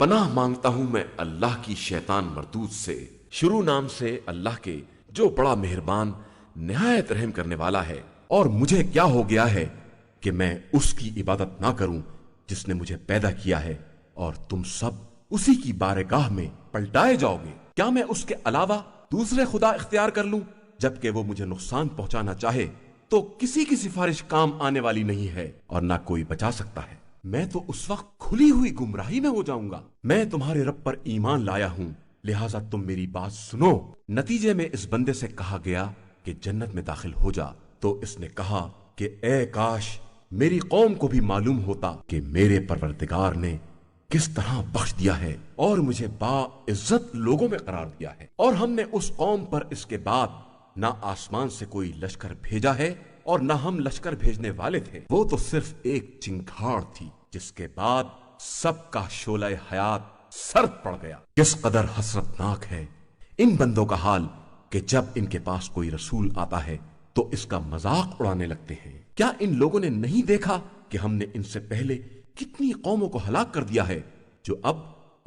پناہ مانگتا ہوں میں اللہ کی شیطان مردود سے، شروع نام سے اللہ کے جو بڑا مہربان نہایت رحم کرنے والا ہے۔ اور مجھے کیا ہو گیا ہے کہ میں اس کی عبادت نہ کروں جس نے مجھے پیدا کیا ہے، اور تم سب اسی کی بارگاہ میں پلٹائے جاؤ گے۔ کیا میں اس کے علاوہ دوسرے خدا اختیار کر لوں؟ جبکہ وہ مجھے نقصان پہنچانا چاہے تو کسی کی سفارش کام آنے والی نہیں ہے، اور نہ کوئی بچا سکتا ہے۔ میں تو اس وقت کھلی ہوئی گمراہی میں ہو جاؤں گا۔ میں تمہارے رب پر ایمان لایا ہوں، لہٰذا تم میری بات سنو۔ نتیجے میں اس بندے سے کہا گیا کہ جنت میں داخل ہو جا، تو اس نے کہا کہ اے کاش میری قوم کو بھی معلوم ہوتا کہ میرے پروردگار نے کس طرح بخش دیا ہے اور مجھے باعزت لوگوں میں قرار دیا ہے۔ اور ہم نے اس قوم پر اس کے بعد نہ آسمان سے کوئی لشکر بھیجا ہے اور نہ ہم لشکر بھیجنے والے تھے، وہ تو صرف ایک چنگھاڑ تھی جس کے بعد سب کا شعلہ حیات سرد پڑ گیا۔ کس قدر حسرت ناک ہے ان بندوں کا حال کہ جب ان کے پاس کوئی رسول آتا ہے تو اس کا مذاق اڑانے لگتے ہیں۔ کیا ان لوگوں نے نہیں دیکھا کہ ہم نے ان سے پہلے کتنی قوموں کو ہلاک کر دیا ہے جو اب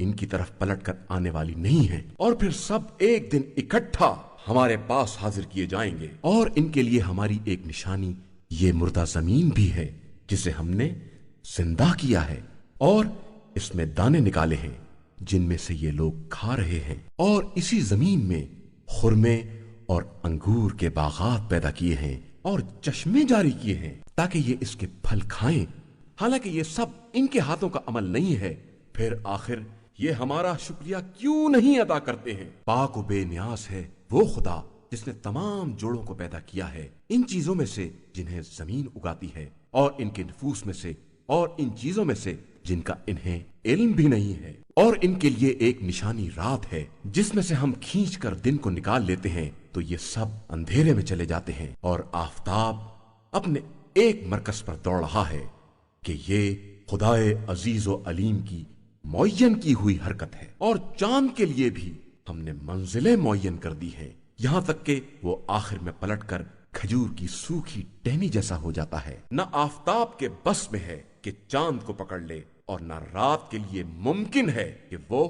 ان کی طرف پلٹ کر آنے والی نہیں ہے؟ اور پھر سب ایک دن اکٹھا ہمارے پاس حاضر کیے جائیں گے، اور ان کے لیے ہماری ایک نشانی یہ مردہ زمین بھی ہے جسے ہم نے زندہ کیا ہے، اور اس میں دانے نکالے ہیں جن میں سے یہ لوگ کھا رہے ہیں، اور اسی زمین میں خرمے اور انگور کے باغات پیدا کیے ہیں اور چشمے جاری کیے ہیں تاکہ یہ اس کے پھل کھائیں، حالانکہ یہ سب ان کے ہاتھوں کا عمل نہیں ہے۔ پھر آخر یہ ہمارا شکریہ کیوں نہیں ادا کرتے ہیں؟ پاک و بے نیاز ہے وہ خدا جس نے تمام جوڑوں کو پیدا کیا ہے، ان چیزوں میں سے جنہیں زمین اگاتی ہے، اور ان کے نفوس میں سے، اور ان چیزوں میں سے جن کا انہیں علم بھی نہیں ہے۔ اور ان کے لیے ایک نشانی رات ہے جس میں سے ہم کھینچ کر دن کو نکال لیتے ہیں، تو یہ سب اندھیرے میں چلے جاتے ہیں، اور آفتاب اپنے ایک مرکز پر دوڑ رہا ہے کہ یہ خدائے عزیز و علیم کی معین کی ہوئی حرکت ہے۔ اور چاند کے لیے بھی ہم نے منزلیں معین کر دی ہیں، یہاں تک کہ وہ آخر میں پلٹ کر کھجور کی سوکھی ٹہنی جیسا ہو جاتا ہے۔ نہ آفتاب کے بس میں ہے کہ چاند کو پکڑ لے، اور نہ رات کے لیے ممکن ہے کہ وہ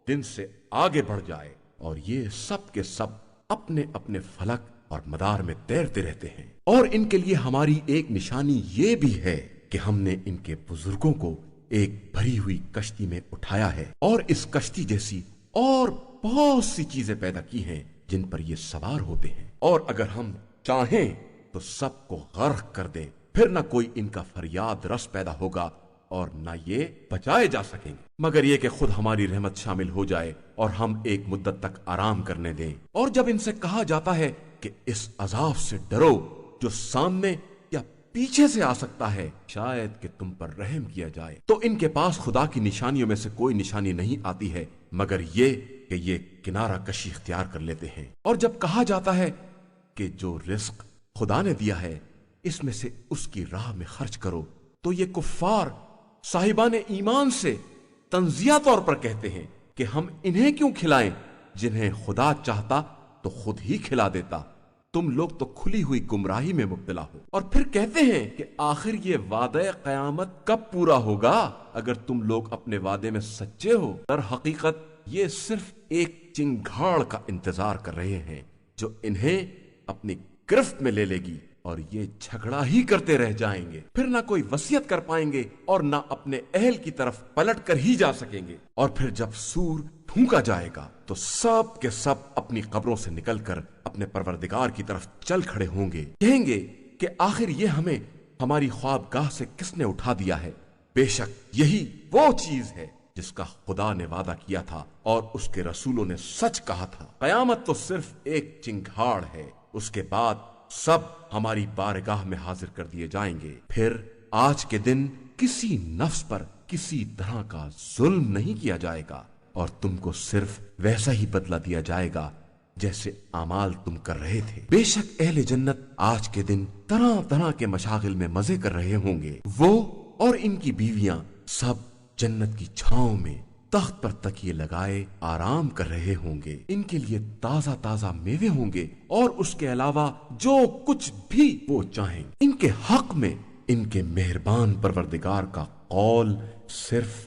دن سے آگے بڑھ جائے، اور یہ سب کے سب اپنے اپنے فلک اور مدار میں تیرتے رہتے ہیں۔ اور ان کے لیے ہماری ایک نشانی یہ بھی ہے کہ ہم نے ان کے بزرگوں کو ایک بھری ہوئی کشتی میں اٹھایا ہے، اور اس کشتی جیسی اور بہت سی چیزیں پیدا کی ہیں جن پر یہ سوار ہوتے ہیں، اور اگر ہم چاہیں تو سب کو غرق کر دیں، پھر نہ کوئی ان کا فریاد رس پیدا ہوگا اور نہ یہ بچائے جا سکیں گے، مگر یہ کہ خود ہماری رحمت شامل ہو جائے اور ہم ایک مدت تک آرام کرنے دیں۔ اور جب ان سے کہا جاتا ہے کہ اس عذاب سے ڈرو جو سامنے یا پیچھے سے آ سکتا ہے، شاید کہ تم پر رحم کیا جائے، تو ان کے پاس خدا کی نشانیوں میں سے کوئی نشانی نہیں آتی ہے مگر یہ کہ یہ کنارہ کشی اختیار کر لیتے ہیں۔ اور جب کہا جاتا ہے کہ جو رزق خدا نے دیا ہے اس میں سے اس کی راہ میں خرچ کرو، تو یہ کفار صاحبان ایمان سے تنزیہ طور پر کہتے ہیں کہ ہم انہیں کیوں کھلائیں جنہیں خدا چاہتا تو خود ہی کھلا دیتا، تم لوگ تو کھلی ہوئی گمراہی میں مبتلا ہو۔ اور پھر کہتے ہیں کہ آخر یہ وعدہ قیامت کب پورا ہوگا اگر تم لوگ اپنے وعدے میں سچے ہو؟ در حقیقت یہ صرف ایک چنگھاڑ کا انتظار کر رہے ہیں جو انہیں اپنی گرفت میں لے لے گی، اور یہ جھگڑا ہی کرتے رہ جائیں گے، پھر نہ کوئی وصیت کر پائیں گے اور نہ اپنے اہل کی طرف پلٹ کر ہی جا سکیں گے۔ اور پھر جب سور پھونکا جائے گا تو سب کے سب اپنی قبروں سے نکل کر اپنے پروردگار کی طرف چل کھڑے ہوں گے، کہیں گے کہ آخر یہ ہمیں ہماری خوابگاہ سے کس نے اٹھا دیا ہے؟ بے شک یہی وہ چیز ہے جس کا خدا نے وعدہ کیا تھا اور اس کے رسولوں نے سچ کہا تھا۔ قیامت تو صرف ایک چنگھاڑ ہے، اس کے بعد سب ہماری بارگاہ میں حاضر کر دیے جائیں گے۔ پھر آج کے دن کسی نفس پر کسی طرح کا ظلم نہیں کیا جائے گا، اور تم کو صرف ویسا ہی بدلہ دیا جائے گا جیسے اعمال تم کر رہے تھے۔ بے شک اہل جنت آج کے دن طرح طرح کے مشاغل میں مزے کر رہے ہوں گے، وہ اور ان کی بیویاں سب جنت کی چھاؤں میں تخت پر تکیے لگائے آرام کر رہے ہوں گے، ان کے لیے تازہ تازہ میوے ہوں گے، اور اس کے علاوہ جو کچھ بھی وہ چاہیں۔ ان کے حق میں ان کے مہربان پروردگار کا قول صرف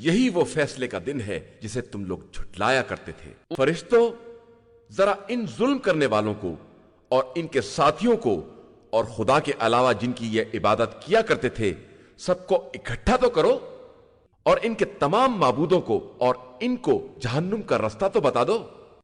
یہی وہ فیصلے کا دن ہے جسے تم لوگ جھٹلایا کرتے تھے۔ فرشتوں، ذرا ان ظلم کرنے والوں کو اور ان کے ساتھیوں کو اور خدا کے علاوہ جن کی یہ عبادت کیا کرتے تھے سب کو اکٹھا تو کرو، اور ان کے تمام معبودوں کو اور ان کو جہنم کا رستہ تو بتا دو،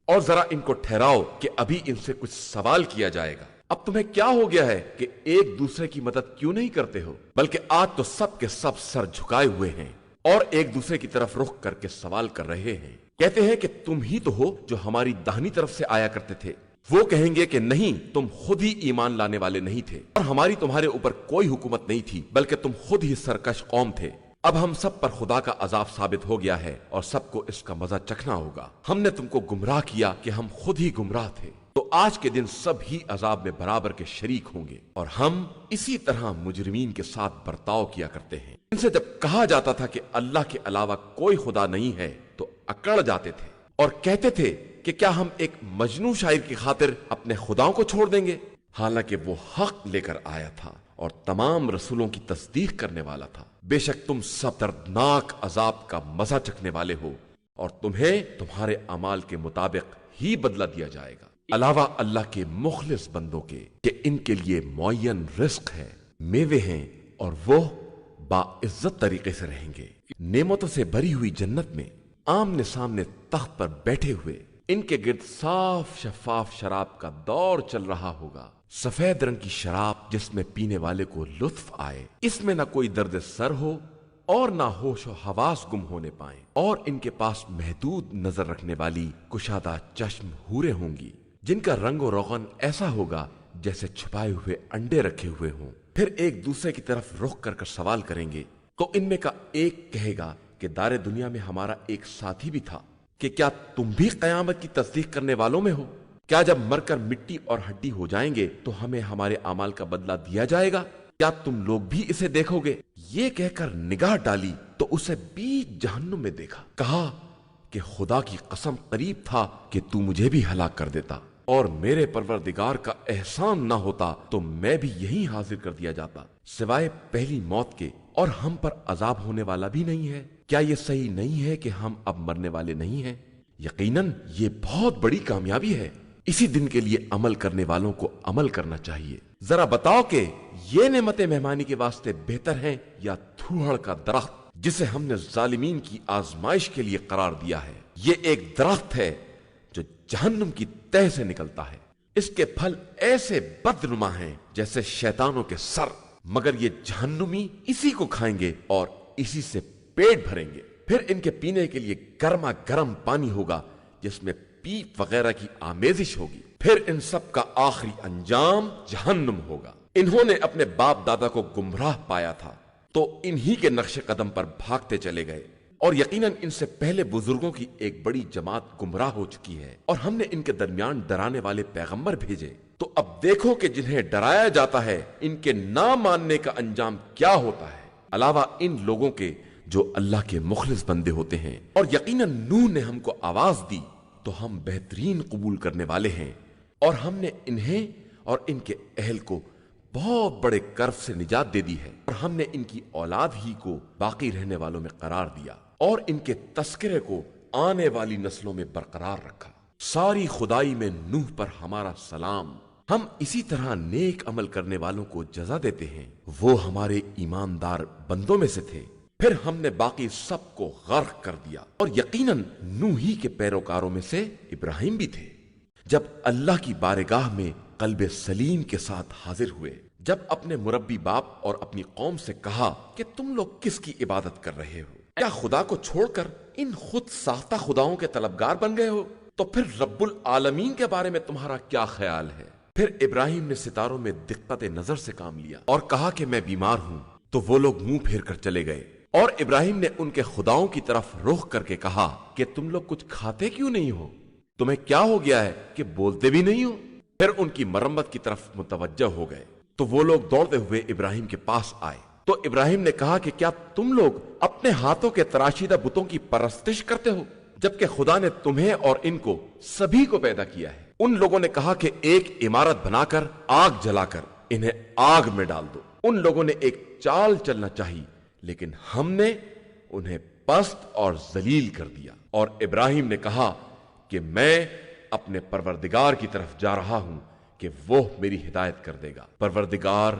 اور ذرا ان کو ٹھہراؤ کہ ابھی ان سے کچھ سوال کیا جائے گا۔ اب تمہیں کیا ہو گیا ہے کہ ایک دوسرے کی مدد کیوں نہیں کرتے ہو؟ بلکہ آج تو سب کے سب سر جھکائے ہوئے ہیں اور ایک دوسرے کی طرف رخ کر کے سوال کر رہے ہیں۔ کہتے ہیں کہ تم ہی تو ہو جو ہماری داہنی طرف سے آیا کرتے تھے۔ وہ کہیں گے کہ نہیں، تم خود ہی ایمان لانے والے نہیں تھے اور ہماری تمہارے اوپر کوئی حکومت نہیں تھی، بلکہ تم خود ہی سرکش قوم تھے۔ اب ہم سب پر خدا کا عذاب ثابت ہو گیا ہے اور سب کو اس کا مزہ چکھنا ہوگا۔ ہم نے تم کو گمراہ کیا کہ ہم خود ہی گمراہ تھے، تو آج کے دن سب ہی عذاب میں برابر کے شریک ہوں گے۔ اور ہم اسی طرح مجرمین کے ساتھ برتاؤ کیا کرتے ہیں۔ ان سے جب کہا جاتا تھا کہ اللہ کے علاوہ کوئی خدا نہیں ہے تو اکڑ جاتے تھے اور کہتے تھے کہ کیا ہم ایک مجنون شاعر کی خاطر اپنے خداؤں کو چھوڑ دیں گے؟ حالانکہ وہ حق لے کر آیا تھا اور تمام رسولوں کی تصدیق کرنے والا تھا۔ بے شک تم سب دردناک عذاب کا مزہ چکھنے والے ہو اور تمہیں تمہارے اعمال کے مطابق ہی بدلہ دیا جائے گا، علاوہ اللہ کے مخلص بندوں کے کہ ان کے لیے معین رزق ہے، میوے ہیں، اور وہ باعزت طریقے سے رہیں گے۔ نعمتوں سے بھری ہوئی جنت میں آمنے سامنے تخت پر بیٹھے ہوئے ان کے گرد صاف شفاف شراب کا دور چل رہا ہوگا، سفید رنگ کی شراب جس میں پینے والے کو لطف آئے، اس میں نہ کوئی درد سر ہو اور نہ ہوش و حواس گم ہونے پائیں، اور ان کے پاس محدود نظر رکھنے والی کشادہ چشم حوریں ہوں گی جن کا رنگ و روغن ایسا ہوگا جیسے چھپائے ہوئے انڈے رکھے ہوئے ہوں۔ پھر ایک دوسرے کی طرف رخ کر سوال کریں گے تو ان میں کا ایک کہے گا کہ دار دنیا میں ہمارا ایک ساتھی بھی تھا، کہ کیا تم بھی قیامت کی تصدیق کرنے والوں میں ہو؟ کیا جب مر کر مٹی اور ہڈی ہو جائیں گے تو ہمیں ہمارے اعمال کا بدلہ دیا جائے گا؟ کیا تم لوگ بھی اسے دیکھو گے؟ یہ کہہ کر نگاہ ڈالی تو اسے بیچ جہنم میں دیکھا، کہا کہ خدا کی قسم قریب تھا کہ تو مجھے بھی ہلاک کر دیتا، اور میرے پروردگار کا احسان نہ ہوتا تو میں بھی یہی حاضر کر دیا جاتا سوائے پہلی موت کے، اور ہم پر عذاب ہونے والا بھی نہیں ہے۔ کیا یہ صحیح نہیں ہے کہ ہم اب مرنے والے نہیں ہیں؟ یقیناً یہ بہت بڑی کامیابی ہے۔ اسی دن کے لیے عمل کرنے والوں کو عمل کرنا چاہیے۔ ذرا بتاؤ کہ یہ نعمت مہمانی کے واسطے بہتر ہیں یا تھوہڑ کا درخت جسے ہم نے ظالمین کی آزمائش کے لیے قرار دیا ہے؟ یہ ایک درخت ہے جو جہنم کی تہ سے نکلتا ہے، اس کے پھل ایسے بدنما ہیں جیسے شیطانوں کے سر، مگر یہ جہنمی اسی کو کھائیں گے اور اسی سے پیٹ بھریں گے۔ پھر ان کے پینے کے لیے گرما گرم پانی ہوگا جس میں پیپ وغیرہ کی آمیزش ہوگی۔ پھر ان سب کا آخری انجام جہنم ہوگا۔ انہوں نے اپنے باپ دادا کو گمراہ پایا تھا تو انہی کے نقش قدم پر بھاگتے چلے گئے، اور یقیناً ان سے پہلے بزرگوں کی ایک بڑی جماعت گمراہ ہو چکی ہے، اور ہم نے ان کے درمیان ڈرانے والے پیغمبر بھیجے۔ تو اب دیکھو کہ جنہیں ڈرایا جاتا ہے ان کے نہ ماننے کا انجام کیا ہوتا ہے، علاوہ ان لوگوں کے جو اللہ کے مخلص بندے ہوتے ہیں۔ اور یقیناً نوح نے ہم کو آواز دی تو ہم بہترین قبول کرنے والے ہیں، اور ہم نے انہیں اور ان کے اہل کو بہت بڑے کرب سے نجات دے دی ہے، اور ہم نے ان کی اولاد ہی کو باقی رہنے والوں میں قرار دیا اور ان کے تذکرے کو آنے والی نسلوں میں برقرار رکھا۔ ساری خدائی میں نوح پر ہمارا سلام۔ ہم اسی طرح نیک عمل کرنے والوں کو جزا دیتے ہیں، وہ ہمارے ایماندار بندوں میں سے تھے۔ پھر ہم نے باقی سب کو غرق کر دیا، اور یقیناً نوح ہی کے پیروکاروں میں سے ابراہیم بھی تھے۔ جب اللہ کی بارگاہ میں قلب سلیم کے ساتھ حاضر ہوئے، جب اپنے مربی باپ اور اپنی قوم سے کہا کہ تم لوگ کس کی عبادت کر رہے ہو؟ کیا خدا کو چھوڑ کر ان خود ساختہ خداؤں کے طلبگار بن گئے ہو؟ تو پھر رب العالمین کے بارے میں تمہارا کیا خیال ہے؟ پھر ابراہیم نے ستاروں میں دقت نظر سے کام لیا اور کہا کہ میں بیمار ہوں، تو وہ لوگ منہ پھیر کر چلے گئے، اور ابراہیم نے ان کے خداؤں کی طرف رخ کر کے کہا کہ تم لوگ کچھ کھاتے کیوں نہیں ہو؟ تمہیں کیا ہو گیا ہے کہ بولتے بھی نہیں ہو؟ پھر ان کی مرمت کی طرف متوجہ ہو گئے تو وہ لوگ دوڑتے ہوئے ابراہیم کے پاس آئے، تو ابراہیم نے کہا کہ کیا تم لوگ اپنے ہاتھوں کے تراشیدہ بتوں کی پرستش کرتے ہو جبکہ خدا نے تمہیں اور ان کو سبھی کو پیدا کیا ہے؟ ان لوگوں نے کہا کہ ایک عمارت بنا کر آگ جلا کر انہیں آگ میں ڈال دو۔ ان لوگوں نے ایک چال چلنا چاہی، لیکن ہم نے انہیں پست اور ذلیل کر دیا، اور ابراہیم نے کہا کہ میں اپنے پروردگار کی طرف جا رہا ہوں کہ وہ میری ہدایت کر دے گا۔ پروردگار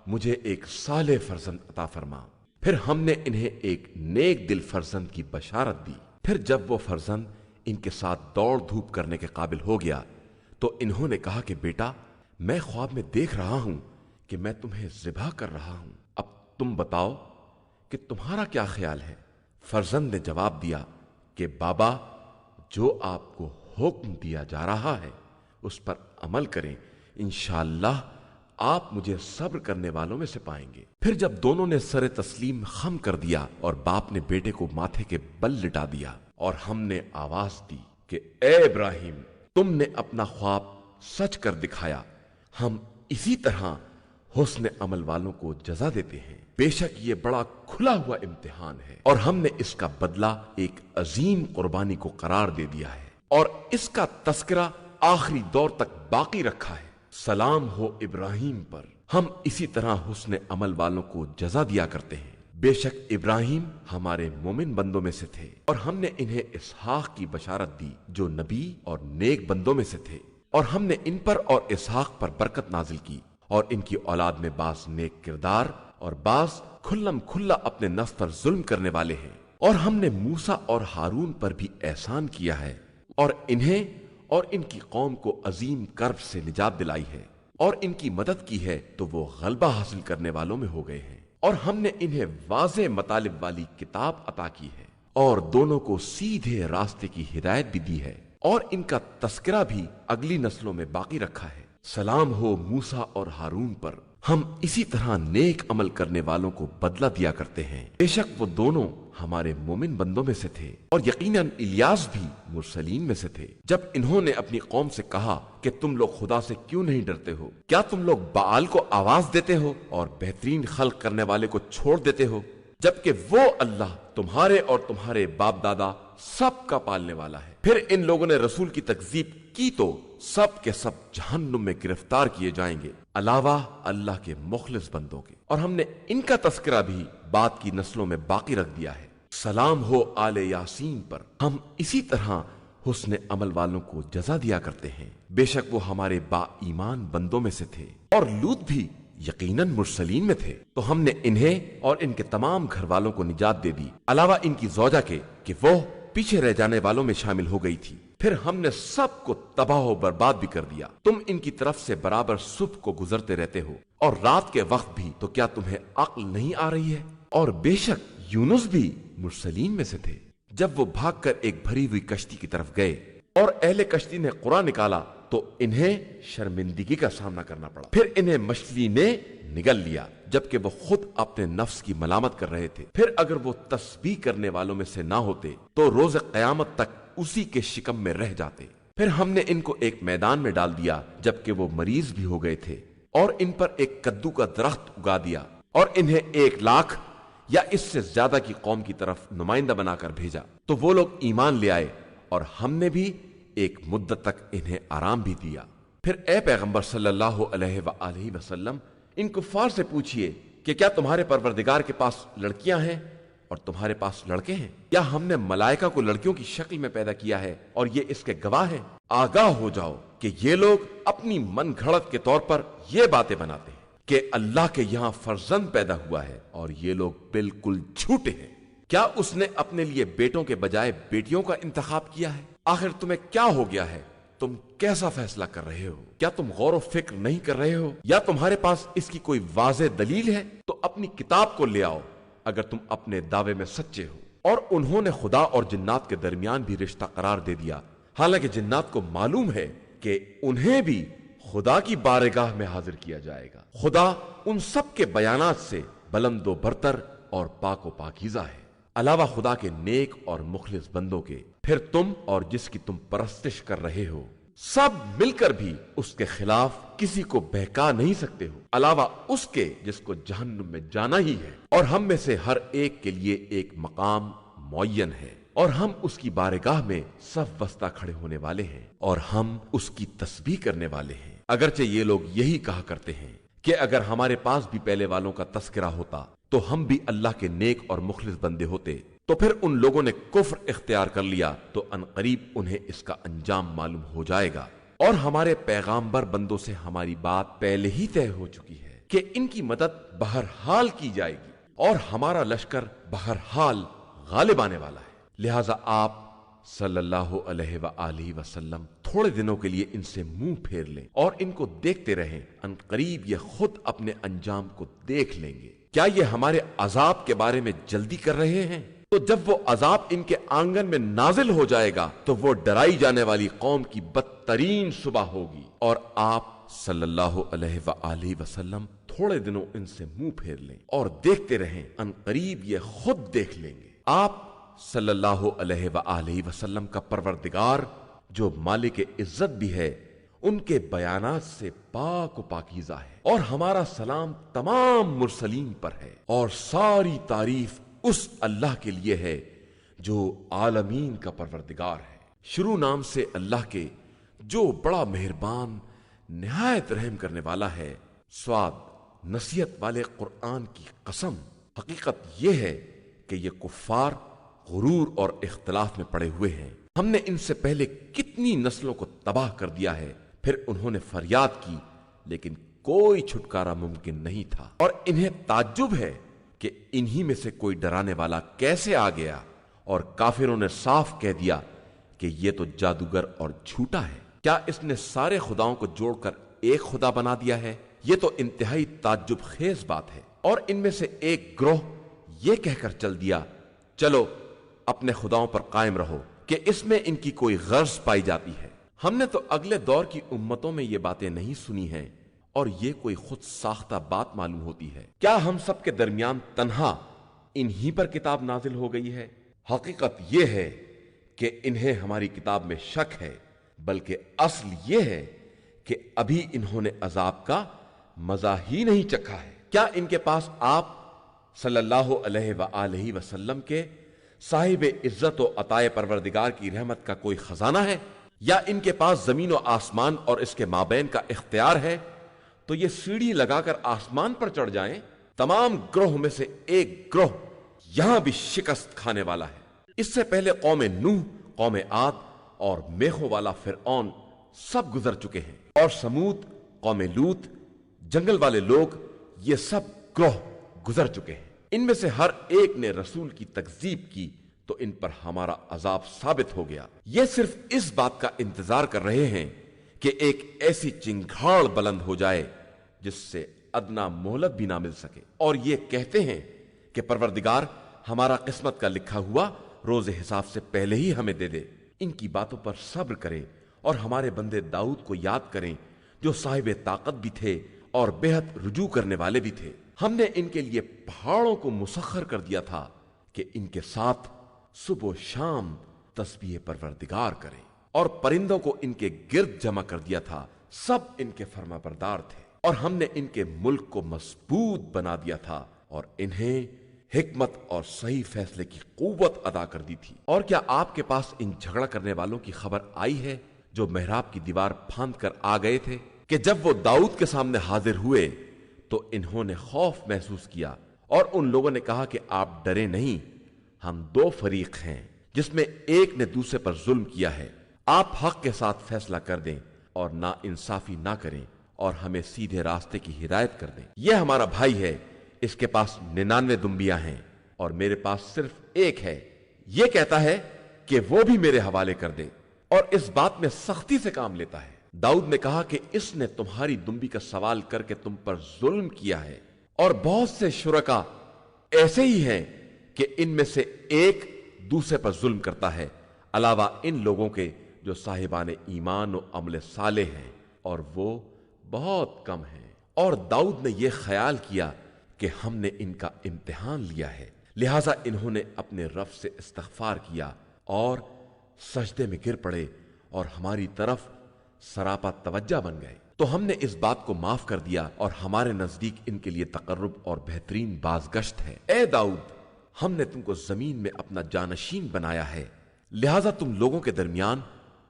مجھے ایک صالح فرزند عطا فرما۔ پھر ہم نے انہیں ایک نیک دل فرزند کی بشارت دی۔ پھر جب وہ فرزند ان کے ساتھ دوڑ دھوپ کرنے کے قابل ہو گیا تو انہوں نے کہا کہ بیٹا، میں خواب میں دیکھ رہا ہوں کہ میں تمہیں ذبح کر رہا ہوں، اب تم بتاؤ کہ تمہارا کیا خیال ہے؟ فرزند نے جواب دیا کہ بابا، جو آپ کو حکم دیا جا رہا ہے اس پر عمل کریں، انشاءاللہ آپ مجھے صبر کرنے والوں میں سے پائیں گے۔ پھر جب دونوں نے سر تسلیم خم کر دیا اور باپ نے بیٹے کو ماتھے کے بل لٹا دیا، اور ہم نے آواز دی کہ اے ابراہیم، تم نے اپنا خواب سچ کر دکھایا، ہم اسی طرح حسن عمل والوں کو جزا دیتے ہیں۔ بے شک یہ بڑا کھلا ہوا امتحان ہے، اور ہم نے اس کا بدلہ ایک عظیم قربانی کو قرار دے دیا ہے، اور اس کا تذکرہ آخری دور تک باقی رکھا ہے۔ سلام ہو ابراہیم پر، ہم اسی طرح حسن عمل والوں کو جزا دیا کرتے ہیں۔ بے شک ابراہیم ہمارے مومن بندوں میں سے تھے، اور ہم نے انہیں اسحاق کی بشارت دی جو نبی اور نیک بندوں میں سے تھے، اور ہم نے ان پر اور اسحاق پر برکت نازل کی، اور ان کی اولاد میں بعض نیک کردار اور بعض کھلم کھلا اپنے نفس پر ظلم کرنے والے ہیں۔ اور ہم نے موسیٰ اور ہارون پر بھی احسان کیا ہے، اور انہیں اور ان کی قوم کو عظیم کرب سے نجات دلائی ہے، اور ان کی مدد کی ہے تو وہ غلبہ حاصل کرنے والوں میں ہو گئے ہیں۔ اور ہم نے انہیں واضح مطالب والی کتاب عطا کی ہے، اور دونوں کو سیدھے راستے کی ہدایت بھی دی ہے، اور ان کا تذکرہ بھی اگلی نسلوں میں باقی رکھا ہے۔ سلام ہو موسیٰ اور ہارون پر، ہم اسی طرح نیک عمل کرنے والوں کو بدلہ دیا کرتے ہیں۔ بے شک وہ دونوں ہمارے مومن بندوں میں سے تھے، اور یقیناً الیاس بھی مرسلین میں سے تھے۔ جب انہوں نے اپنی قوم سے کہا کہ تم لوگ خدا سے کیوں نہیں ڈرتے ہو؟ کیا تم لوگ بآل کو آواز دیتے ہو اور بہترین خلق کرنے والے کو چھوڑ دیتے ہو، جبکہ وہ اللہ تمہارے اور تمہارے باپ دادا سب کا پالنے والا ہے؟ پھر ان لوگوں نے رسول کی تکذیب کی تو سب کے سب جہنم میں گرفتار کیے جائیں گے، علاوہ اللہ کے مخلص بندوں کے، اور ہم نے ان کا تذکرہ بھی بعد کی نسلوں میں باقی رکھ دیا ہے۔ سلام ہو آل یاسین پر، ہم اسی طرح حسن عمل والوں کو جزا دیا کرتے ہیں۔ بے شک وہ ہمارے با ایمان بندوں میں سے تھے، اور لوط بھی یقیناً مرسلین میں تھے، تو ہم نے انہیں اور ان کے تمام گھر والوں کو نجات دے دی، علاوہ ان کی زوجہ کے کہ وہ پیچھے رہ جانے والوں میں شامل ہو گئی تھی۔ پھر ہم نے سب کو تباہ و برباد بھی کر دیا۔ تم ان کی طرف سے برابر صبح کو گزرتے رہتے ہو اور رات کے وقت بھی، تو کیا تمہیں عقل نہیں آ رہی ہے؟ اور بے شک یونس بھی مرسلین میں سے تھے۔ جب وہ بھاگ کر ایک بھری ہوئی کشتی کی طرف گئے اور اہل کشتی نے قرآن نکالا تو انہیں شرمندگی کا سامنا کرنا پڑا۔ پھر انہیں مچھلی نے نگل لیا جبکہ وہ خود اپنے نفس کی ملامت کر رہے تھے۔ پھر اگر وہ تسبیح کرنے والوں میں سے نہ ہوتے تو روز قیامت تک اسی کے شکم میں رہ جاتے۔ پھر ہم نے ان کو ایک میدان میں ڈال دیا جبکہ وہ مریض بھی ہو گئے تھے، اور ان پر ایک کدو کا درخت اگا دیا، اور انہیں 1,00,000 یا اس سے زیادہ کی قوم کی طرف نمائندہ بنا کر بھیجا، تو وہ لوگ ایمان لے آئے، اور ہم نے بھی ایک مدت تک انہیں آرام بھی دیا۔ پھر اے پیغمبر صلی اللہ علیہ وآلہ وسلم، ان کفار سے پوچھئے کہ کیا تمہارے پروردگار کے پاس لڑکیاں ہیں اور تمہارے پاس لڑکے ہیں؟ یا ہم نے ملائکہ کو لڑکیوں کی شکل میں پیدا کیا ہے اور یہ اس کے گواہ ہیں؟ آگاہ ہو جاؤ کہ یہ لوگ اپنی من گھڑت کے طور پر یہ باتیں بناتے ہیں کہ اللہ کے یہاں فرزند پیدا ہوا ہے، اور یہ لوگ بالکل جھوٹے ہیں۔ کیا اس نے اپنے لیے بیٹوں کے بجائے بیٹیوں کا انتخاب کیا ہے؟ آخر تمہیں کیا ہو گیا ہے؟ تم کیسا فیصلہ کر رہے ہو؟ کیا تم غور و فکر نہیں کر رہے ہو؟ یا تمہارے پاس اس کی کوئی واضح دلیل ہے؟ تو اپنی کتاب کو لے آؤ اگر تم اپنے دعوے میں سچے ہو۔ اور انہوں نے خدا اور جنات کے درمیان بھی رشتہ قرار دے دیا، حالانکہ جنات کو معلوم ہے کہ انہیں بھی خدا کی بارگاہ میں حاضر کیا جائے گا۔ خدا ان سب کے بیانات سے بلند و برتر اور پاک و پاکیزہ ہے، علاوہ خدا کے نیک اور مخلص بندوں کے۔ پھر تم اور جس کی تم پرستش کر رہے ہو سب مل کر بھی اس کے خلاف کسی کو بہکا نہیں سکتے ہو، علاوہ اس کے جس کو جہنم میں جانا ہی ہے، اور ہم میں سے ہر ایک کے لیے ایک مقام معین ہے، اور ہم اس کی بارگاہ میں صف وسطہ کھڑے ہونے والے ہیں، اور ہم اس کی تسبیح کرنے والے ہیں۔ اگرچہ یہ لوگ یہی کہا کرتے ہیں کہ اگر ہمارے پاس بھی پہلے والوں کا تذکرہ ہوتا تو ہم بھی اللہ کے نیک اور مخلص بندے ہوتے، تو پھر ان لوگوں نے کفر اختیار کر لیا تو انقریب انہیں اس کا انجام معلوم ہو جائے گا، اور ہمارے پیغامبر بندوں سے ہماری بات پہلے ہی طے ہو چکی ہے کہ ان کی مدد بہرحال کی جائے گی، اور ہمارا لشکر بہرحال غالب آنے والا ہے۔ لہذا آپ صلی اللہ علیہ وآلہ وسلم تھوڑے دنوں کے لیے ان سے منہ پھیر لیں اور ان کو دیکھتے رہیں، ان قریب یہ خود اپنے انجام کو دیکھ لیں گے۔ کیا یہ ہمارے عذاب کے بارے میں جلدی کر رہے ہیں؟ تو جب وہ عذاب ان کے آنگن میں نازل ہو جائے گا تو وہ ڈرائی جانے والی قوم کی بدترین صبح ہوگی، اور آپ صلی اللہ علیہ وآلہ وسلم تھوڑے دنوں ان سے منہ پھیر لیں اور دیکھتے رہیں، ان قریب یہ خود دیکھ لیں گے۔ آپ صلی اللہ علیہ وآلہ وسلم کا پروردگار جو مالک عزت بھی ہے، ان کے بیانات سے پاک و پاکیزہ ہے، اور ہمارا سلام تمام مرسلین پر ہے، اور ساری تعریف اس اللہ کے لیے ہے جو عالمین کا پروردگار ہے۔ شروع نام سے اللہ کے جو بڑا مہربان نہایت رحم کرنے والا ہے۔ سواد، نصیحت والے قرآن کی قسم، حقیقت یہ ہے کہ یہ کفار غرور اور اختلاف میں پڑے ہوئے ہیں۔ ہم نے ان سے پہلے کتنی نسلوں کو تباہ کر دیا ہے، پھر انہوں نے فریاد کی لیکن کوئی چھٹکارا ممکن نہیں تھا، اور انہیں تعجب ہے کہ انہی میں سے کوئی ڈرانے والا کیسے آ گیا، اور کافروں نے صاف کہہ دیا کہ یہ تو جادوگر اور جھوٹا ہے۔ کیا اس نے سارے خداؤں کو جوڑ کر ایک خدا بنا دیا ہے؟ یہ تو انتہائی تعجب خیز بات ہے۔ اور ان میں سے ایک گروہ یہ کہہ کر چل دیا، چلو اپنے خداؤں پر قائم رہو، کہ اس میں ان کی کوئی غرض پائی جاتی ہے۔ ہم نے تو اگلے دور کی امتوں میں یہ باتیں نہیں سنی ہیں، اور یہ کوئی خود ساختہ بات معلوم ہوتی ہے۔ کیا ہم سب کے درمیان تنہا انہی پر کتاب نازل ہو گئی ہے؟ حقیقت یہ ہے کہ انہیں ہماری کتاب میں شک ہے، بلکہ اصل یہ ہے کہ ابھی انہوں نے عذاب کا مزہ ہی نہیں چکھا ہے۔ کیا ان کے پاس آپ صلی اللہ علیہ وآلہ وسلم کے صاحب عزت و عطائے پروردگار کی رحمت کا کوئی خزانہ ہے، یا ان کے پاس زمین و آسمان اور اس کے مابین کا اختیار ہے؟ تو یہ سیڑھی لگا کر آسمان پر چڑھ جائیں۔ تمام گروہ میں سے ایک گروہ یہاں بھی شکست کھانے والا ہے۔ اس سے پہلے قوم نوح، قوم عاد اور میخوں والا فرعون سب گزر چکے ہیں، اور سمود، قوم لوط، جنگل والے لوگ، یہ سب گروہ گزر چکے ہیں۔ ان میں سے ہر ایک نے رسول کی تکذیب کی تو ان پر ہمارا عذاب ثابت ہو گیا۔ یہ صرف اس بات کا انتظار کر رہے ہیں کہ ایک ایسی چنگھاڑ بلند ہو جائے جس سے ادنا مہلت بھی نہ مل سکے، اور یہ کہتے ہیں کہ پروردگار ہمارا قسمت کا لکھا ہوا روز حساب سے پہلے ہی ہمیں دے دے۔ ان کی باتوں پر صبر کریں اور ہمارے بندے داؤد کو یاد کریں جو صاحب طاقت بھی تھے اور بے حد رجوع کرنے والے بھی تھے۔ ہم نے ان کے لیے پہاڑوں کو مسخر کر دیا تھا کہ ان کے ساتھ صبح و شام تسبیح پروردگار کریں، اور پرندوں کو ان کے گرد جمع کر دیا تھا، سب ان کے فرما بردار تھے، اور ہم نے ان کے ملک کو مضبوط بنا دیا تھا اور انہیں حکمت اور صحیح فیصلے کی قوت عطا کر دی تھی۔ اور کیا آپ کے پاس ان جھگڑا کرنے والوں کی خبر آئی ہے جو محراب کی دیوار پھاند کر آ گئے تھے، کہ جب وہ داؤد کے سامنے حاضر ہوئے تو انہوں نے خوف محسوس کیا، اور ان لوگوں نے کہا کہ آپ ڈرے نہیں، ہم دو فریق ہیں جس میں ایک نے دوسرے پر ظلم کیا ہے، آپ حق کے ساتھ فیصلہ کر دیں اور نا انصافی نہ کریں، اور ہمیں سیدھے راستے کی ہدایت کر دیں۔ یہ ہمارا بھائی ہے، اس کے پاس 99 دمبیاں ہیں اور میرے پاس صرف ایک ہے، یہ کہتا ہے کہ وہ بھی میرے حوالے کر دے، اور اس بات میں سختی سے کام لیتا ہے۔ داؤد نے کہا کہ اس نے تمہاری دمبی کا سوال کر کے تم پر ظلم کیا ہے، اور بہت سے شرکا ایسے ہی ہیں کہ ان میں سے ایک دوسرے پر ظلم کرتا ہے، علاوہ ان لوگوں کے جو صاحبان ایمان و عمل صالح ہیں، اور وہ بہت کم ہیں۔ اور داؤد نے یہ خیال کیا کہ ہم نے ان کا امتحان لیا ہے، لہٰذا انہوں نے اپنے رب سے استغفار کیا اور سجدے میں گر پڑے اور ہماری طرف سراپا توجہ بن گئے، تو ہم نے اس بات کو معاف کر دیا، اور ہمارے نزدیک ان کے لیے تقرب اور بہترین بازگشت ہے۔ اے داؤد، ہم نے تم کو زمین میں اپنا جانشین بنایا ہے، لہٰذا تم لوگوں کے درمیان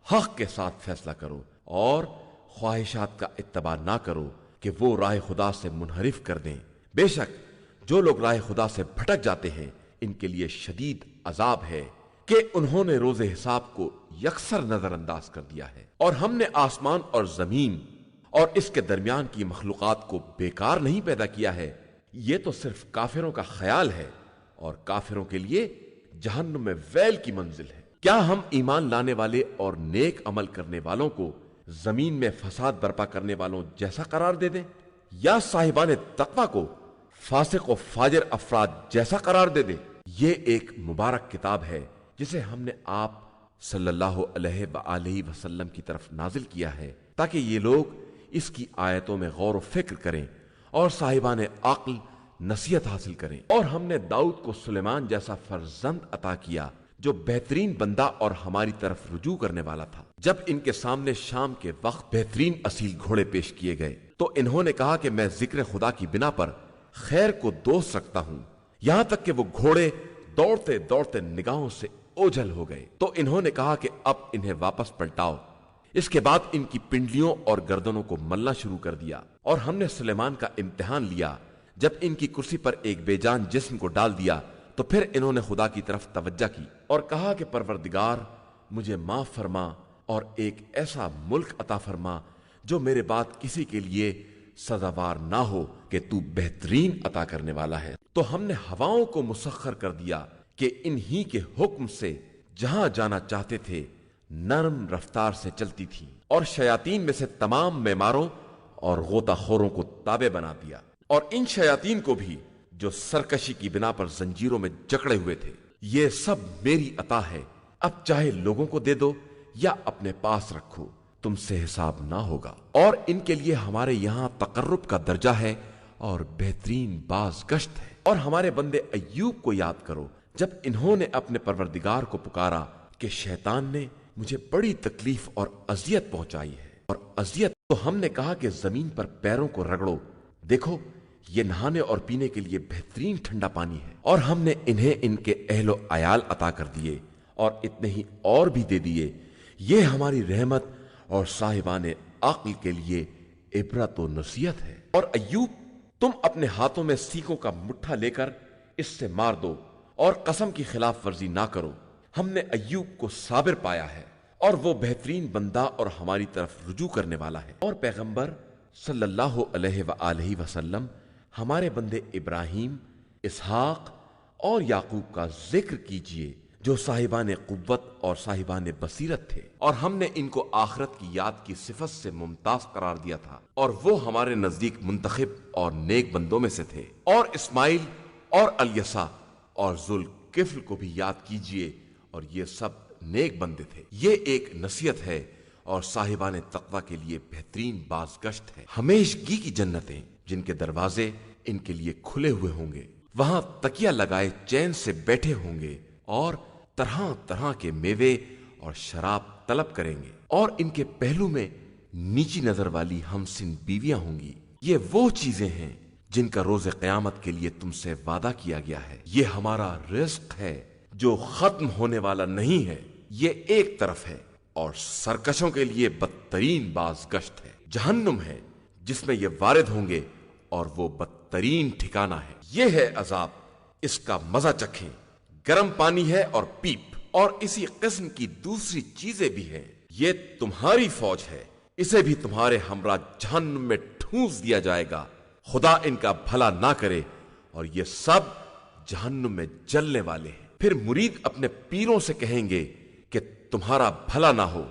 حق کے ساتھ فیصلہ کرو اور خواہشات کا اتباع نہ کرو کہ وہ راہ خدا سے منحرف کر دیں۔ بے شک جو لوگ راہ خدا سے بھٹک جاتے ہیں ان کے لیے شدید عذاب ہے کہ انہوں نے روز حساب کو یکسر نظر انداز کر دیا ہے، اور ہم نے آسمان اور زمین اور اس کے درمیان کی مخلوقات کو بیکار نہیں پیدا کیا ہے۔ یہ تو صرف کافروں کا خیال ہے، اور کافروں کے لیے جہنم میں ویل کی منزل ہے۔ کیا ہم ایمان لانے والے اور نیک عمل کرنے والوں کو زمین میں فساد برپا کرنے والوں جیسا قرار دے دیں، یا صاحبان تقوی کو فاسق و فاجر افراد جیسا قرار دے دیں؟ یہ ایک مبارک کتاب ہے جسے ہم نے آپ صلی اللہ علیہ وآلہ وسلم کی طرف نازل کیا ہے، تاکہ یہ لوگ اس کی آیتوں میں غور و فکر کریں اور صاحبان عقل نصیحت حاصل کریں۔ اور ہم نے داؤد کو سلیمان جیسا فرزند عطا کیا جو بہترین بندہ اور ہماری طرف رجوع کرنے والا تھا۔ جب ان کے سامنے شام کے وقت بہترین اصیل گھوڑے پیش کیے گئے تو انہوں نے کہا کہ میں ذکر خدا کی بنا پر خیر کو دوست رکھتا ہوں، یہاں تک کہ وہ گھوڑے دوڑتے دوڑتے نگاہوں سے اوجھل ہو گئے۔ تو انہوں نے کہا کہ اب انہیں واپس پلٹاؤ۔ اس کے بعد ان کی پنڈلیوں اور گردنوں کو ملنا شروع کر دیا، اور ہم نے سلیمان کا امتحان لیا۔ جب ان کی کرسی پر ایک بے جان جسم کو ڈال دیا تو پھر انہوں نے خدا کی طرف توجہ کی اور کہا کہ پروردگار مجھے معاف فرما اور ایک ایسا ملک عطا فرما جو میرے بعد کسی کے لیے سزاوار نہ ہو کہ تو بہترین عطا کرنے والا ہے۔ تو ہم نے ہواؤں کو مسخر کر دیا کہ انہی کے حکم سے جہاں جانا چاہتے تھے نرم رفتار سے چلتی تھی، اور شیاطین میں سے تمام معماروں اور غوطہ خوروں کو تابع بنا دیا، اور ان شیاطین کو بھی جو سرکشی کی بنا پر زنجیروں میں جکڑے ہوئے تھے۔ یہ سب میری عطا ہے، اب چاہے لوگوں کو دے دو یا اپنے پاس رکھو، تم سے حساب نہ ہوگا۔ اور ان کے لیے ہمارے یہاں تقرب کا درجہ ہے اور بہترین باز گشت ہے۔ اور ہمارے بندے ایوب کو یاد کرو جب انہوں نے اپنے پروردگار کو پکارا کہ شیطان نے مجھے بڑی تکلیف اور اذیت پہنچائی ہے، اور اذیت تو ہم نے کہا کہ زمین پر پیروں کو رگڑو، دیکھو یہ نہانے اور پینے کے لیے بہترین ٹھنڈا پانی ہے۔ اور ہم نے انہیں ان کے اہل و عیال عطا کر دیے اور اتنے ہی اور بھی دے دیے۔ یہ ہماری رحمت اور صاحبان عقل کے لیے عبرت و نصیحت ہے۔ اور ایوب تم اپنے ہاتھوں میں سیکوں کا مٹھا لے کر اس سے مار دو اور قسم کی خلاف ورزی نہ کرو۔ ہم نے ایوب کو صابر پایا ہے اور وہ بہترین بندہ اور ہماری طرف رجوع کرنے والا ہے۔ اور پیغمبر صلی اللہ علیہ وآلہ وسلم ہمارے بندے ابراہیم، اسحاق اور یعقوب کا ذکر کیجئے جو صاحبان قوت اور صاحبان بصیرت تھے، اور ہم نے ان کو آخرت کی یاد کی صفت سے ممتاز قرار دیا تھا، اور وہ ہمارے نزدیک منتخب اور نیک بندوں میں سے تھے۔ اور اسماعیل اور الیسع اور ذوالکفل کو بھی یاد کیجئے، اور یہ سب نیک بندے تھے۔ یہ ایک نصیحت ہے اور صاحبان تقوی کے لیے بہترین بازگشت ہے۔ ہمیشگی کی جنتیں جن کے دروازے ان کے لیے کھلے ہوئے ہوں گے، وہاں تکیہ لگائے چین سے بیٹھے ہوں گے اور طرح طرح کے میوے اور شراب طلب کریں گے، اور ان کے پہلو میں نیچی نظر والی ہمسن بیویاں ہوں گی۔ یہ وہ چیزیں ہیں جن کا روز قیامت کے لیے تم سے وعدہ کیا گیا ہے۔ یہ ہمارا رزق ہے جو ختم ہونے والا نہیں ہے۔ یہ ایک طرف ہے، اور سرکشوں کے لیے بدترین بازگشت ہے۔ جہنم ہے جس میں یہ وارد ہوں گے، اور وہ بدترین ٹھکانہ ہے۔ یہ ہے عذاب، اس کا مزہ چکھیں، گرم پانی ہے اور پیپ، اور اسی قسم کی دوسری چیزیں بھی ہیں۔ یہ تمہاری فوج ہے، اسے بھی تمہارے ہمراہ جہنم میں ٹھونس دیا جائے گا۔ خدا ان کا بھلا نہ کرے، اور یہ سب جہنم میں جلنے والے ہیں۔ پھر مرید اپنے پیروں سے کہیں گے کہ تمہارا بھلا نہ ہو،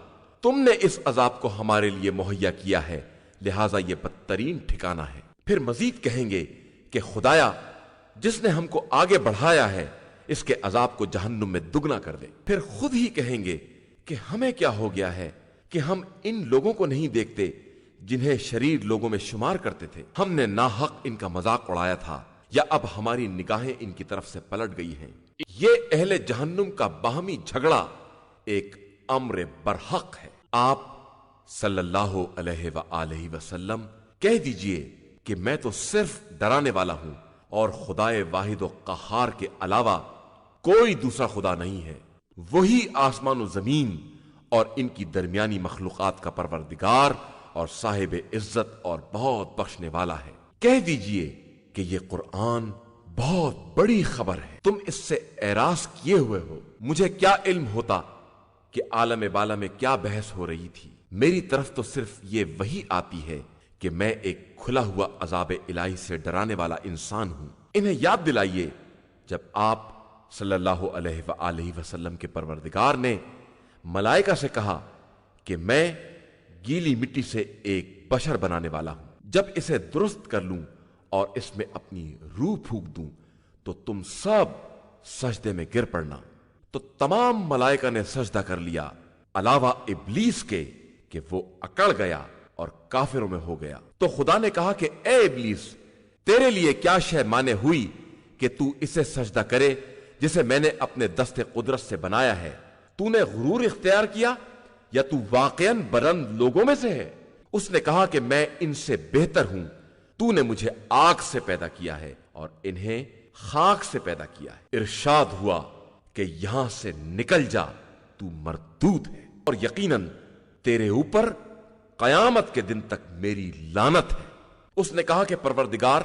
تم نے اس عذاب کو ہمارے لیے مہیا کیا ہے، لہٰذا یہ بدترین ٹھکانہ ہے۔ پھر مزید کہیں گے کہ خدایا جس نے ہم کو آگے بڑھایا ہے اس کے عذاب کو جہنم میں دگنا کر دے۔ پھر خود ہی کہیں گے کہ ہمیں کیا ہو گیا ہے کہ ہم ان لوگوں کو نہیں دیکھتے جنہیں شریر لوگوں میں شمار کرتے تھے۔ ہم نے ناحق ان کا مذاق اڑایا تھا، یا اب ہماری نگاہیں ان کی طرف سے پلٹ گئی ہیں۔ یہ اہل جہنم کا باہمی جھگڑا ایک امر برحق ہے۔ آپ صلی اللہ علیہ وآلہ وسلم کہہ دیجئے کہ میں تو صرف ڈرانے والا ہوں، اور خدائے واحد و قہار کے علاوہ کوئی دوسرا خدا نہیں ہے۔ وہی آسمان و زمین اور ان کی درمیانی مخلوقات کا پروردگار اور صاحب عزت اور بہت بخشنے والا ہے۔ کہہ دیجئے کہ یہ قرآن بہت بڑی خبر ہے، تم اس سے اعراض کیے ہوئے ہو۔ مجھے کیا علم ہوتا کہ عالم بالا میں کیا بحث ہو رہی تھی؟ میری طرف تو صرف یہ وحی آتی ہے کہ میں ایک کھلا ہوا عذاب الہی سے ڈرانے والا انسان ہوں۔ انہیں یاد دلائیے جب آپ صلی اللہ علیہ وآلہ وسلم کے پروردگار نے ملائکہ سے کہا کہ میں گیلی مٹی سے ایک بشر بنانے والا ہوں، جب اسے درست کر لوں اور اس میں اپنی روح پھونک دوں تو تم سب سجدے میں گر پڑنا۔ تو تمام ملائکہ نے سجدہ کر لیا علاوہ ابلیس کے کہ وہ اکڑ گیا اور کافروں میں ہو گیا۔ تو خدا نے کہا کہ اے ابلیس، تیرے لیے کیا شے مانے ہوئی کہ تو اسے سجدہ کرے جسے میں نے اپنے دست قدرت سے بنایا ہے؟ تو نے غرور اختیار کیا یا تو واقعاً بلند لوگوں میں سے ہے؟ اس نے کہا کہ میں ان سے بہتر ہوں، تو نے مجھے آگ سے پیدا کیا ہے اور انہیں خاک سے پیدا کیا ہے۔ ارشاد ہوا کہ یہاں سے نکل جا، تو مردود ہے، اور یقیناً تیرے اوپر قیامت کے دن تک میری لعنت ہے۔ اس نے کہا کہ پروردگار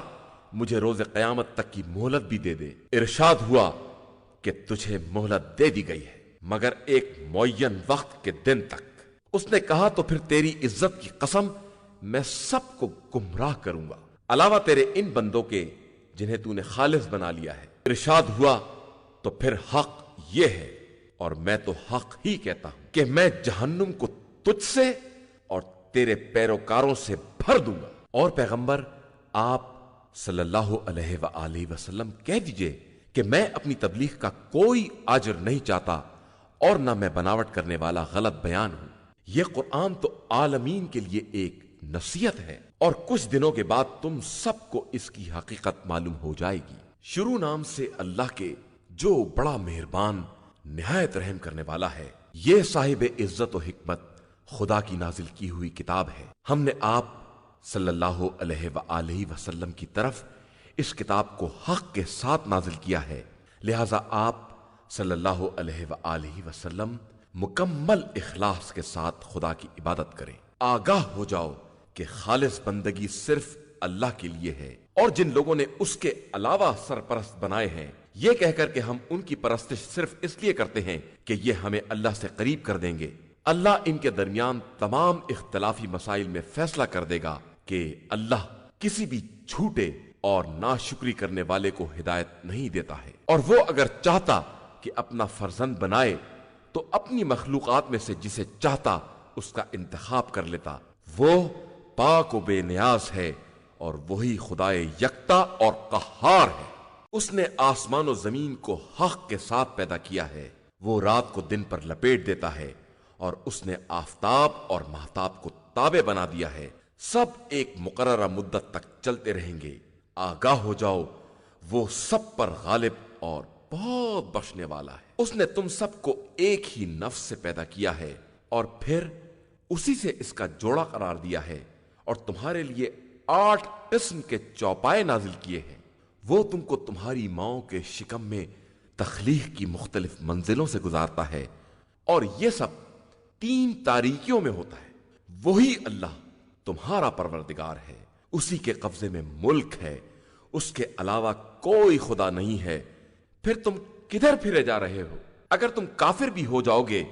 مجھے روز قیامت تک کی مہلت بھی دے دے۔ ارشاد ہوا کہ تجھے مہلت دے دی گئی ہے مگر ایک معین وقت کے دن تک۔ اس نے کہا تو پھر تیری عزت کی قسم میں سب کو گمراہ کروں گا علاوہ تیرے ان بندوں کے جنہیں تو نے خالص بنا لیا ہے۔ ارشاد ہوا تو پھر حق یہ ہے اور میں تو حق ہی کہتا ہوں کہ میں جہنم کو تجھ سے اور تیرے پیروکاروں سے بھر دوں گا۔ اور پیغمبر آپ صلی اللہ علیہ وآلہ وسلم کہہ دیجئے کہ میں اپنی تبلیغ کا کوئی اجر نہیں چاہتا اور نہ میں بناوٹ کرنے والا غلط بیان ہوں۔ یہ قرآن تو عالمین کے لیے ایک نصیحت ہے اور کچھ دنوں کے بعد تم سب کو اس کی حقیقت معلوم ہو جائے گی۔ شروع نام سے اللہ کے جو بڑا مہربان نہایت رحم کرنے والا ہے۔ یہ صاحب عزت و حکمت خدا کی نازل کی ہوئی کتاب ہے۔ ہم نے آپ صلی اللہ علیہ وآلہ وسلم کی طرف اس کتاب کو حق کے ساتھ نازل کیا ہے، لہذا آپ صلی اللہ علیہ وآلہ وسلم مکمل اخلاص کے ساتھ خدا کی عبادت کریں۔ آگاہ ہو جاؤ کہ خالص بندگی صرف اللہ کے لیے ہے، اور جن لوگوں نے اس کے علاوہ سرپرست بنائے ہیں یہ کہہ کر کہ ہم ان کی پرستش صرف اس لیے کرتے ہیں کہ یہ ہمیں اللہ سے قریب کر دیں گے، اللہ ان کے درمیان تمام اختلافی مسائل میں فیصلہ کر دے گا کہ اللہ کسی بھی جھوٹے اور ناشکری کرنے والے کو ہدایت نہیں دیتا ہے۔ اور وہ اگر چاہتا کہ اپنا فرزند بنائے تو اپنی مخلوقات میں سے جسے چاہتا اس کا انتخاب کر لیتا۔ وہ پاک و بے نیاز ہے اور وہی خدائے یکتا اور قہار ہے۔ اس نے آسمان و زمین کو حق کے ساتھ پیدا کیا ہے۔ وہ رات کو دن پر لپیٹ دیتا ہے اور اس نے آفتاب اور مہتاب کو تابع بنا دیا ہے۔ سب ایک مقررہ مدت تک چلتے رہیں گے۔ آگاہ ہو جاؤ وہ سب پر غالب اور بہت بخشنے والا ہے۔ اس نے تم سب کو ایک ہی نفس سے پیدا کیا ہے اور پھر اسی سے اس کا جوڑا قرار دیا ہے، اور تمہارے لیے 8 قسم کے چوپائے نازل کیے ہیں۔ وہ تم کو تمہاری ماؤں کے شکم میں تخلیق کی مختلف منزلوں سے گزارتا ہے، اور یہ سب 3 تاریکیوں میں ہوتا ہے۔ وہی اللہ تمہارا پروردگار ہے، اسی کے قبضے میں ملک ہے، اس کے علاوہ کوئی خدا نہیں ہے۔ پھر تم کدھر پھرے جا رہے ہو؟ اگر تم کافر بھی ہو جاؤ گے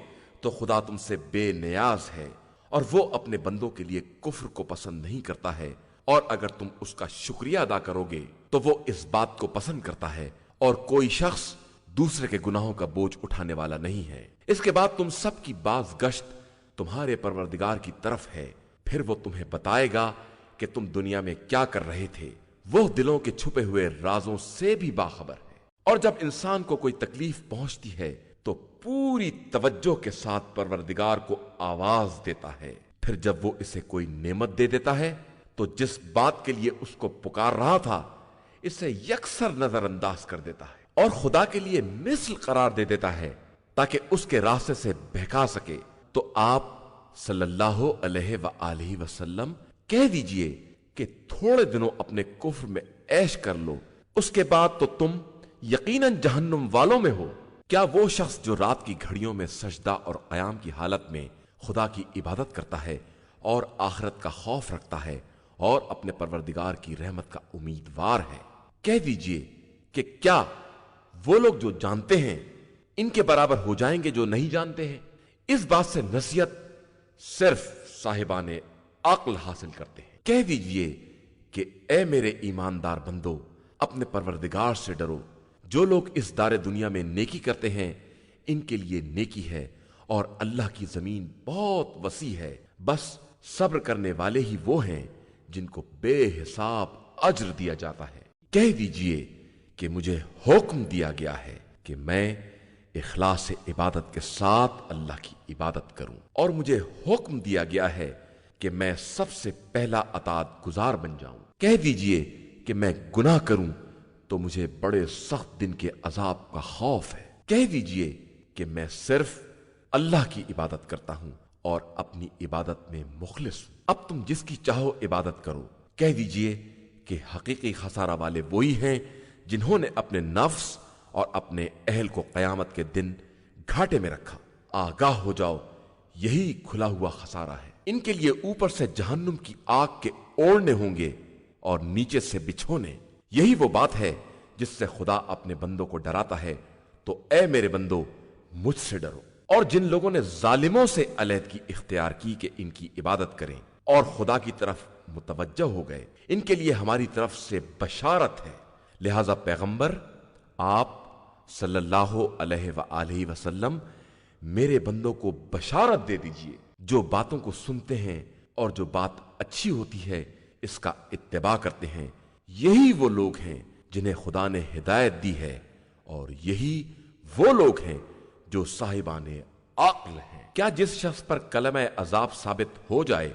تو خدا تم سے بے نیاز ہے، اور وہ اپنے بندوں کے لیے کفر کو پسند نہیں کرتا ہے، اور اگر تم اس کا شکریہ ادا کرو گے تو وہ اس بات کو پسند کرتا ہے، اور کوئی شخص دوسرے کے گناہوں کا بوجھ اٹھانے والا نہیں ہے۔ اس کے بعد تم سب کی باز گشت تمہارے پروردگار کی طرف ہے، پھر وہ تمہیں بتائے گا کہ تم دنیا میں کیا کر رہے تھے۔ وہ دلوں کے چھپے ہوئے رازوں سے بھی باخبر ہے، اور جب انسان کو کوئی تکلیف پہنچتی ہے تو پوری توجہ کے ساتھ پروردگار کو آواز دیتا ہے، پھر جب وہ اسے کوئی نعمت دے دیتا ہے تو جس بات کے لیے اس کو پکار رہا تھا اسے یکسر نظر انداز کر دیتا ہے، اور خدا کے لیے مثل قرار دے دیتا ہے تاکہ اس کے راستے سے بہکا سکے۔ تو آپ صلی اللہ علیہ وآلہ وسلم کہہ دیجئے کہ تھوڑے دنوں اپنے کفر میں عیش کر لو، اس کے بعد تو تم یقیناً جہنم والوں میں ہو۔ کیا وہ شخص جو رات کی گھڑیوں میں سجدہ اور قیام کی حالت میں خدا کی عبادت کرتا ہے اور آخرت کا خوف رکھتا ہے اور اپنے پروردگار کی رحمت کا امیدوار ہے، کہہ دیجئے کہ کیا وہ لوگ جو جانتے ہیں ان کے برابر ہو جائیں گے جو نہیں جانتے ہیں؟ اس بات سے نصیحت صرف صاحبان عقل حاصل کرتے ہیں۔ کہہ دیجئے کہ اے میرے ایماندار بندو، اپنے پروردگار سے ڈرو۔ جو لوگ اس دار دنیا میں نیکی کرتے ہیں ان کے لیے نیکی ہے، اور اللہ کی زمین بہت وسیع ہے، بس صبر کرنے والے ہی وہ ہیں جن کو بے حساب اجر دیا جاتا ہے۔ کہہ دیجئے کہ مجھے حکم دیا گیا ہے کہ میں اخلاص عبادت کے ساتھ اللہ کی عبادت کروں، اور مجھے حکم دیا گیا ہے کہ میں سب سے پہلا اطاعت گزار بن جاؤں۔ کہہ دیجئے کہ میں گناہ کروں تو مجھے بڑے سخت دن کے عذاب کا خوف ہے۔ کہہ دیجئے کہ میں صرف اللہ کی عبادت کرتا ہوں اور اپنی عبادت میں مخلص ہوں۔ اب تم جس کی چاہو عبادت کرو۔ کہہ دیجئے کہ حقیقی خسارہ والے وہی ہیں جنہوں نے اپنے نفس اور اپنے اہل کو قیامت کے دن گھاٹے میں رکھا۔ آگاہ ہو جاؤ، یہی کھلا ہوا خسارہ ہے۔ ان کے لیے اوپر سے جہنم کی آگ کے اوڑھنے ہوں گے اور نیچے سے بچھونے۔ یہی وہ بات ہے جس سے خدا اپنے بندوں کو ڈراتا ہے، تو اے میرے بندو مجھ سے ڈرو۔ اور جن لوگوں نے ظالموں سے علیحدگی اختیار کی کہ ان کی عبادت کریں اور خدا کی طرف متوجہ ہو گئے، ان کے لیے ہماری طرف سے بشارت ہے۔ لہذا پیغمبر آپ صلی اللہ علیہ وآلہ وسلم میرے بندوں کو بشارت دے دیجئے۔ جو باتوں کو سنتے ہیں اور جو بات اچھی ہوتی ہے اس کا اتباع کرتے ہیں، یہی وہ لوگ ہیں جنہیں خدا نے ہدایت دی ہے، اور یہی وہ لوگ ہیں جو صاحبان عقل ہیں۔ کیا جس شخص پر کلمہ عذاب ثابت ہو جائے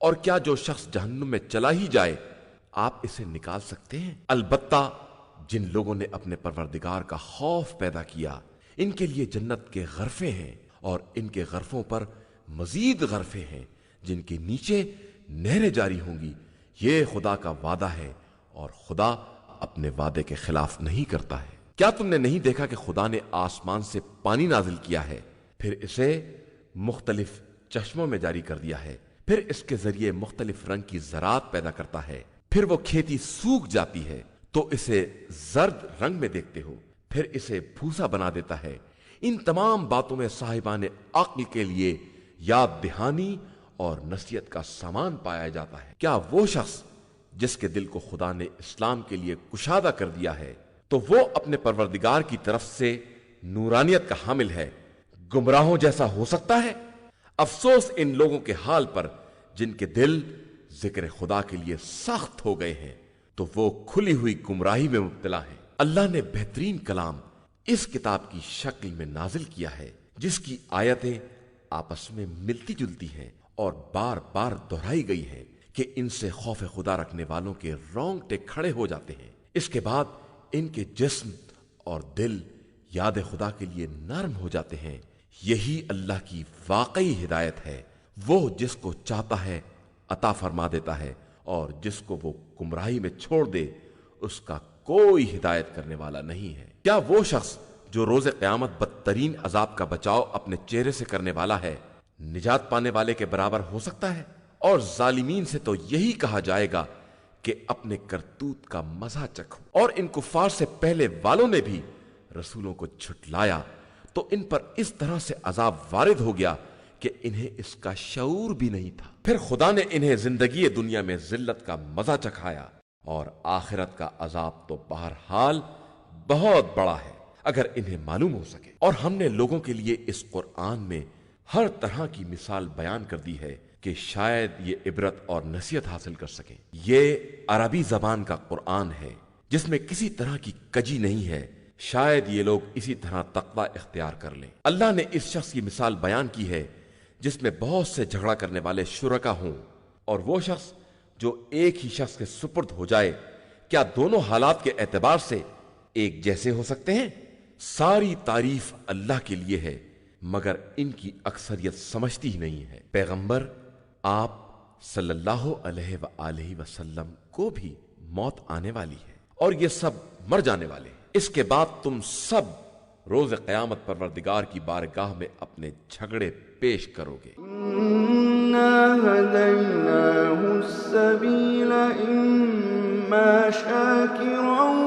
اور کیا جو شخص جہنم میں چلا ہی جائے آپ اسے نکال سکتے ہیں؟ البتہ جن لوگوں نے اپنے پروردگار کا خوف پیدا کیا ان کے لیے جنت کے غرفے ہیں، اور ان کے غرفوں پر مزید غرفے ہیں جن کے نیچے نہریں جاری ہوں گی۔ یہ خدا کا وعدہ ہے اور خدا اپنے وعدے کے خلاف نہیں کرتا ہے۔ کیا تم نے نہیں دیکھا کہ خدا نے آسمان سے پانی نازل کیا ہے، پھر اسے مختلف چشموں میں جاری کر دیا ہے، پھر اس کے ذریعے مختلف رنگ کی زراعت پیدا کرتا ہے، پھر وہ کھیتی سوکھ جاتی ہے تو اسے زرد رنگ میں دیکھتے ہو، پھر اسے بھوسا بنا دیتا ہے۔ ان تمام باتوں میں صاحبان عقل کے لیے یاد دہانی اور نصیحت کا سامان پایا جاتا ہے۔ کیا وہ شخص جس کے دل کو خدا نے اسلام کے لیے کشادہ کر دیا ہے تو وہ اپنے پروردگار کی طرف سے نورانیت کا حامل ہے، گمراہوں جیسا ہو سکتا ہے؟ افسوس ان لوگوں کے حال پر جن کے دل ذکر خدا کے لیے سخت ہو گئے ہیں، تو وہ کھلی ہوئی گمراہی میں مبتلا ہیں۔ اللہ نے بہترین کلام اس کتاب کی شکل میں نازل کیا ہے جس کی آیتیں آپس میں ملتی جلتی ہیں اور بار بار دہرائی گئی ہیں کہ ان سے خوف خدا رکھنے والوں کے رونگٹے کھڑے ہو جاتے ہیں۔ اس کے بعد ان کے جسم اور دل یاد خدا کے لیے نرم ہو جاتے ہیں۔ یہی اللہ کی واقعی ہدایت ہے۔ وہ جس کو چاہتا ہے عطا فرما دیتا ہے، اور جس کو وہ گمراہی میں چھوڑ دے اس کا کوئی ہدایت کرنے والا نہیں ہے۔ کیا وہ شخص جو روز قیامت بدترین عذاب کا بچاؤ اپنے چہرے سے کرنے والا ہے نجات پانے والے کے برابر ہو سکتا ہے؟ اور ظالمین سے تو یہی کہا جائے گا کہ اپنے کرتوت کا مزہ چکھو۔ اور ان کفار سے پہلے والوں نے بھی رسولوں کو جھٹلایا تو ان پر اس طرح سے عذاب وارد ہو گیا کہ انہیں اس کا شعور بھی نہیں تھا۔ پھر خدا نے انہیں زندگی دنیا میں ذلت کا مزہ چکھایا، اور آخرت کا عذاب تو بہرحال بہت بڑا ہے اگر انہیں معلوم ہو سکے۔ اور ہم نے لوگوں کے لیے اس قرآن میں ہر طرح کی مثال بیان کر دی ہے کہ شاید یہ عبرت اور نصیحت حاصل کر سکیں۔ یہ عربی زبان کا قرآن ہے جس میں کسی طرح کی کجی نہیں ہے، شاید یہ لوگ اسی طرح تقوی اختیار کر لیں۔ اللہ نے اس شخص کی مثال بیان کی ہے جس میں بہت سے جھگڑا کرنے والے شرکا ہوں، اور وہ شخص جو ایک ہی شخص کے سپرد ہو جائے، کیا دونوں حالات کے اعتبار سے ایک جیسے ہو سکتے ہیں؟ ساری تعریف اللہ کے لیے ہے، مگر ان کی اکثریت سمجھتی ہی نہیں ہے۔ پیغمبر آپ صلی اللہ علیہ وآلہ وسلم کو بھی موت آنے والی ہے، اور یہ سب مر جانے والے ہیں۔ اس کے بعد تم سب روز قیامت پروردگار کی بارگاہ میں اپنے جھگڑے پیش کرو گے۔ إِنَّا هَدَيْنَاهُ السَّبِيلَ إِمَّا شَاكِرًا